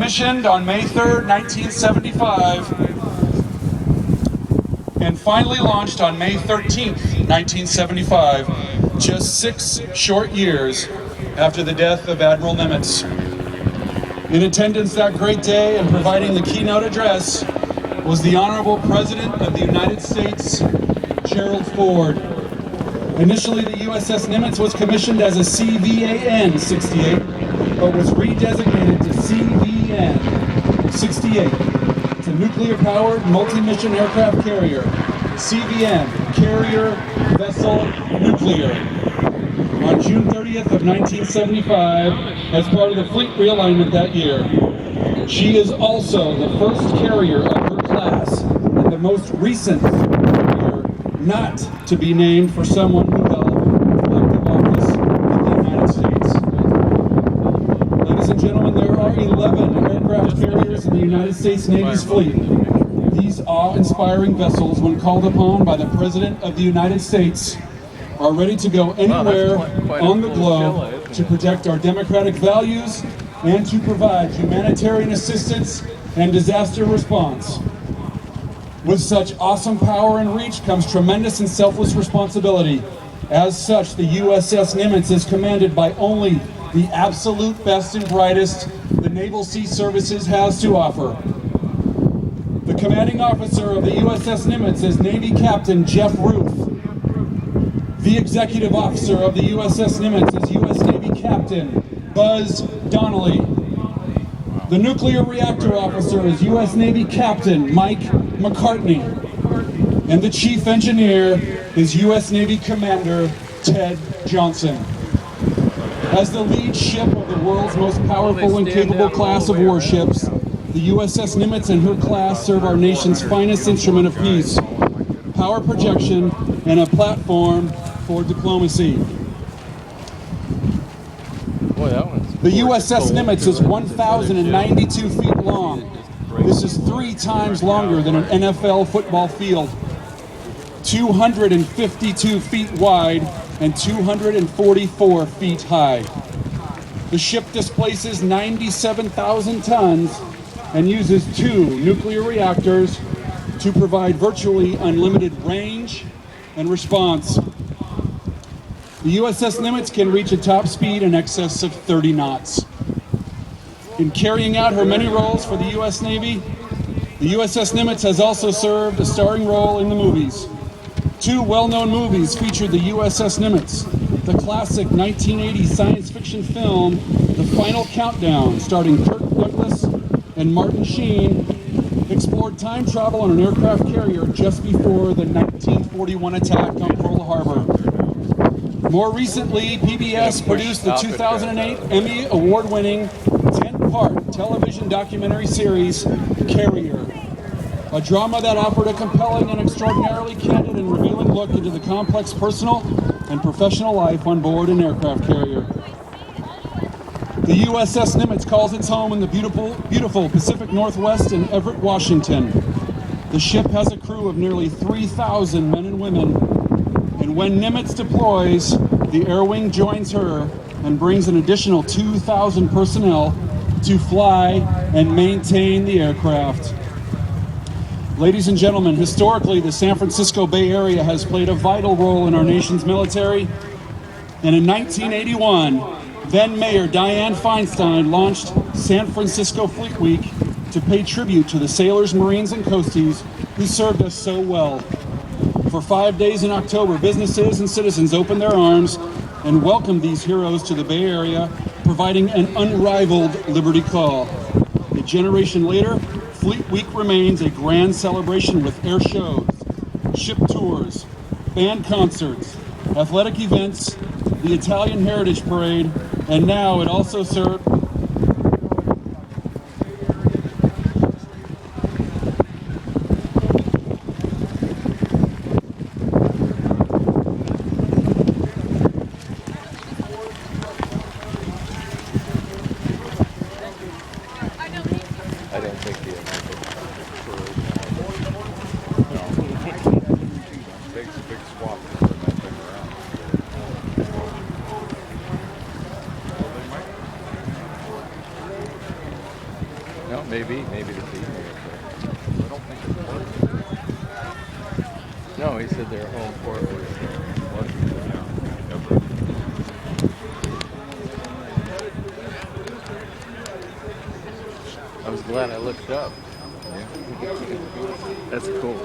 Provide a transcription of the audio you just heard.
commissioned on May 3rd, 1975, and finally launched on May 13th, 1975, just 6 short years after the death of Admiral Nimitz. In attendance that great day and providing the keynote address was the Honorable President of the United States, Gerald Ford. Initially, the USS Nimitz was commissioned as a CVN-68, but was redesignated to CVN-68. It's a nuclear-powered multi-mission aircraft carrier. CVN, Carrier Vessel Nuclear. On June 30th of 1975, as part of the fleet realignment that year. She is also the first carrier of her class and the most recent carrier not to be named for someone who held elective office in the United States. Ladies and gentlemen, there are 11 aircraft carriers in the United States Navy's fleet. These awe-inspiring vessels, when called upon by the President of the United States, are ready to go anywhere on the globe to protect our democratic values and to provide humanitarian assistance and disaster response. With such awesome power and reach comes tremendous and selfless responsibility. As such, the USS Nimitz is commanded by only the absolute best and brightest the Naval Sea Services has to offer. The commanding officer of the USS Nimitz is Navy Captain Jeff Ruth. The executive officer of the USS Nimitz is U.S. Navy Captain Buzz Donnelly. The nuclear reactor officer is U.S. Navy Captain Mike McCartney. And the chief engineer is U.S. Navy Commander Ted Johnson. As the lead ship of the world's most powerful and capable class of warships, the USS Nimitz and her class serve our nation's finest instrument of peace, power projection, and a platform for diplomacy. The USS Nimitz is 1,092 feet long. This is 3 times longer than an NFL football field, 252 feet wide, and 244 feet high. The ship displaces 97,000 tons and uses 2 nuclear reactors to provide virtually unlimited range and response. The USS Nimitz can reach a top speed in excess of 30 knots. In carrying out her many roles for the U.S. Navy, the USS Nimitz has also served a starring role in the movies. 2 well-known movies featured the USS Nimitz. The classic 1980 science fiction film, The Final Countdown, starring Kirk Douglas and Martin Sheen, explored time travel on an aircraft carrier just before the 1941 attack on Pearl Harbor. More recently, PBS produced the 2008 Emmy Award-winning 10-part television documentary series, Carrier, a drama that offered a compelling and extraordinarily candid and revealing look into the complex personal and professional life on board an aircraft carrier. The USS Nimitz calls its home in the beautiful Pacific Northwest in Everett, Washington. The ship has a crew of nearly 3,000 men and women, and when Nimitz deploys, the Air Wing joins her and brings an additional 2,000 personnel to fly and maintain the aircraft. Ladies and gentlemen, historically, the San Francisco Bay Area has played a vital role in our nation's military, and in 1981, then Mayor Dianne Feinstein launched San Francisco Fleet Week to pay tribute to the sailors, Marines, and Coasties who served us so well. For 5 days in October, businesses and citizens opened their arms and welcomed these heroes to the Bay Area, providing an unrivaled Liberty Call. A generation later, Fleet Week remains a grand celebration with air shows, ship tours, band concerts, athletic events, the Italian Heritage Parade, and now it also serves I don't think the big swap to turn that thing around. Maybe the female. I don't think it's one. No, he said they're home forward. I was glad I looked up. Yeah. That's cool.